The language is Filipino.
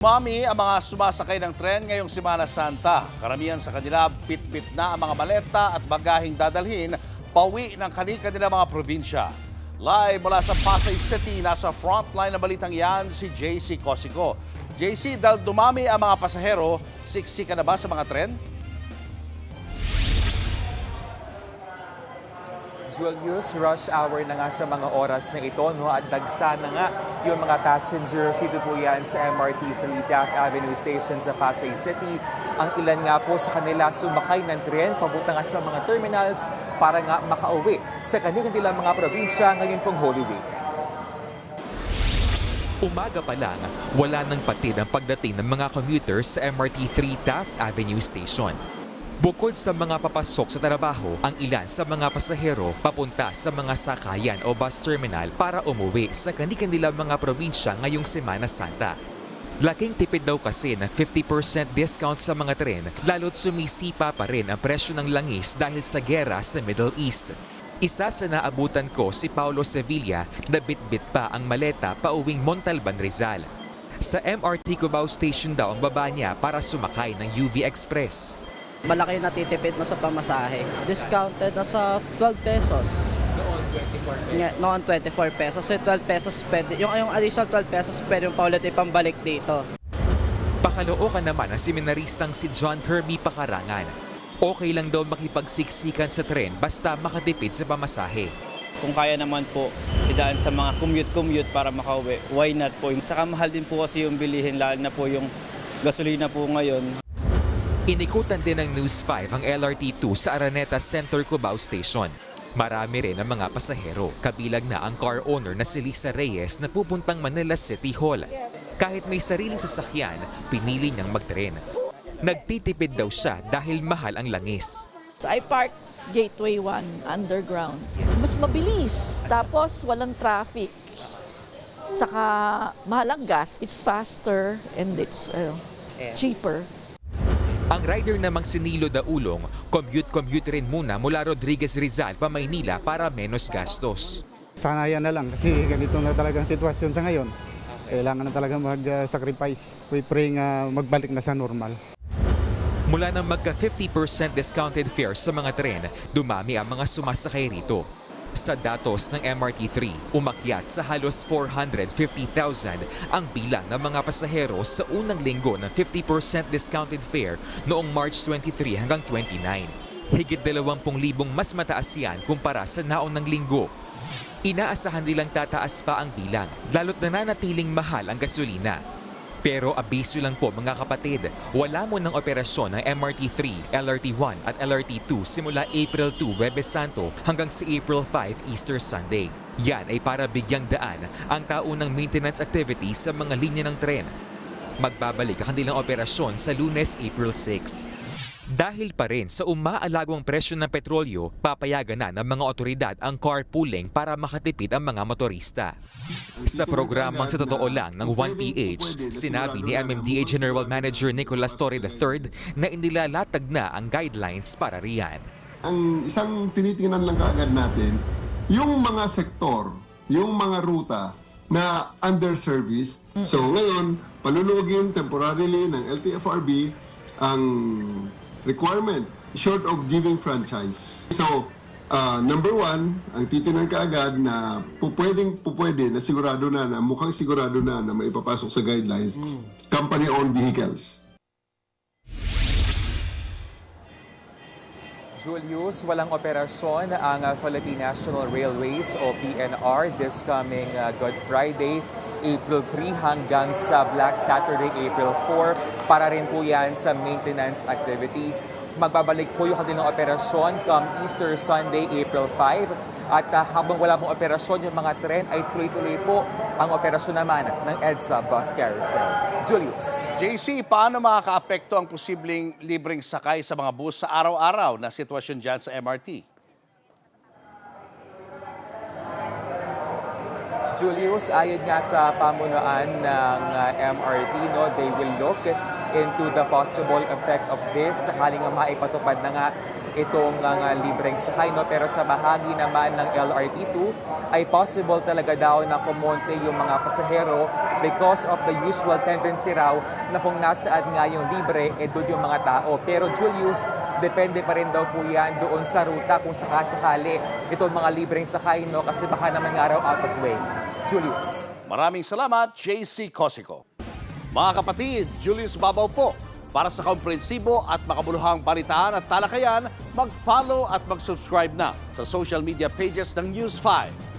Mami ang mga sumasakay ng tren ngayong Semana Santa. Karamihan sa kanila bit-bit na ang mga maleta at bagaheng dadalhin pauwi ng kanilang mga probinsya. Live mula sa Pasay City, nasa frontline ng balitang yan si JC Cosico. JC, dahil dumami ang mga pasahero, siksika na ba sa mga tren? Julius, rush hour na nga sa mga oras na ito, no? At dagsa na nga yung mga passengers. Dito po yan sa MRT 3 Taft Avenue Station sa Pasay City. Ang ilan nga po sa kanila sumakay ng tren papunta nga sa mga terminals para nga makauwi sa kanilang mga probinsya ngayon pong Holy Week. Umaga pa lang, wala nang patid ang pagdating ng mga commuters sa MRT 3 Taft Avenue Station. Bukod sa mga papasok sa trabaho, ang ilan sa mga pasahero papunta sa mga sakayan o bus terminal para umuwi sa kanilang mga probinsya ngayong Semana Santa. Laking tipid daw kasi na 50% discount sa mga tren, lalo't sumisipa pa rin ang presyo ng langis dahil sa gera sa Middle East. Isa sa naabutan ko si Paulo Sevilla na bit-bit pa ang maleta pauwing Montalban, Rizal. Sa MRT Cubao Station daw ang baba niya para sumakay ng UV Express. Malaki na titipid mo sa pamasahe. Discounted na sa 12 pesos. Noon 24 pesos. So 12 pesos pwede. Yung additional 12 pesos pwede yung paulit ipambalik dito. Pakalookan naman ang seminaristang si John Kirby Pakarangan. Okay lang daw makipagsiksikan sa tren basta makatipid sa pamasahe. Kung kaya naman po, idaan sa mga commute para makauwi. Why not po? Tsaka mahal din po kasi yung bilihin, lalo na po yung gasolina po ngayon. Inikutan din ng News 5 ang LRT2 sa Araneta Center Cubao Station. Marami rin ang mga pasahero, kabilang na ang car owner na si Lisa Reyes na pupuntang Manila City Hall. Kahit may sariling sasakyan, pinili niyang magtren. Nagtitipid daw siya dahil mahal ang langis. I park Gateway 1 underground. Mas mabilis, tapos walang traffic. Saka mahal ang gas, it's faster and it's cheaper. Ang rider namang si Nilo Daulong, commute rin muna mula Rodriguez Rizal pa Maynila para menos gastos. Sana yan na lang kasi ganito na talagang sitwasyon sa ngayon. Kailangan na talaga mag-sacrifice. We pray nga magbalik na sa normal. Mula nang magka 50% discounted fares sa mga tren, dumami ang mga sumasakay rito. Sa datos ng MRT3, umakyat sa halos 450,000 ang bilang ng mga pasahero sa unang linggo ng 50% discounted fare noong March 23 hanggang 29. Higit 20,000 mas mataas yan kumpara sa naunang linggo. Inaasahan nilang tataas pa ang bilang, lalo't nananatiling mahal ang gasolina. Pero abiso lang po mga kapatid, wala mo ng operasyon ng MRT3, LRT1 at LRT2 simula April 2, Huwebes Santo hanggang sa April 5, Easter Sunday. Yan ay para bigyang daan ang taunang maintenance activities sa mga linya ng tren. Magbabalik ang kanilang operasyon sa Lunes, April 6. Dahil pa rin sa umaalagwang presyo ng petrolyo, papayagan na ng mga otoridad ang carpooling para makatipid ang mga motorista. Sa programang Sa Totoo Lang ng 1PH, sinabi ni MMDA General Manager Nicolas Torre III na inilalatag na ang guidelines para riyan. Ang isang tinitingnan lang kaagad natin, yung mga sektor, yung mga ruta na underserviced. So ngayon, paluluwagin temporarily ng LTFRB ang requirement short of giving franchise. So, number one, ang titinan kaagad na pupwede na sigurado na mukhang sigurado na maipapasok sa guidelines, company-owned vehicles. Julius, walang operasyon ang Philippine National Railways o PNR this coming Good Friday, April 3 hanggang sa Black Saturday, April 4. Para rin po yan sa maintenance activities. Magbabalik po yung kanilang operasyon come Easter Sunday, April 5. At habang wala pong operasyon, yung mga tren ay tuloy-tuloy po ang operasyon naman ng EDSA Bus Carousel. Julius. JC, paano makakaapekto ang posibleng libreng sakay sa mga bus sa araw-araw na sitwasyon dyan sa MRT? Julius, ayon nga sa pamunuan ng MRT, they will look into the possible effect of this sakaling maipatupad na nga itong libreng sakay. No? Pero sa bahagi naman ng LRT2 ay possible talaga daw na kumonte yung mga pasahero because of the usual tendency raw na kung nasaan nga yung libre, doon yung mga tao. Pero Julius, depende pa rin daw po yan doon sa ruta kung sakasakali itong mga libreng sakay, no? Kasi baka naman nga raw out of way. Julius. Maraming salamat, JC Cosico. Mga kapatid, Julius Babaw po. Para sa komprehensibo at makabuluhang balitaan at talakayan, mag-follow at mag-subscribe na sa social media pages ng News 5.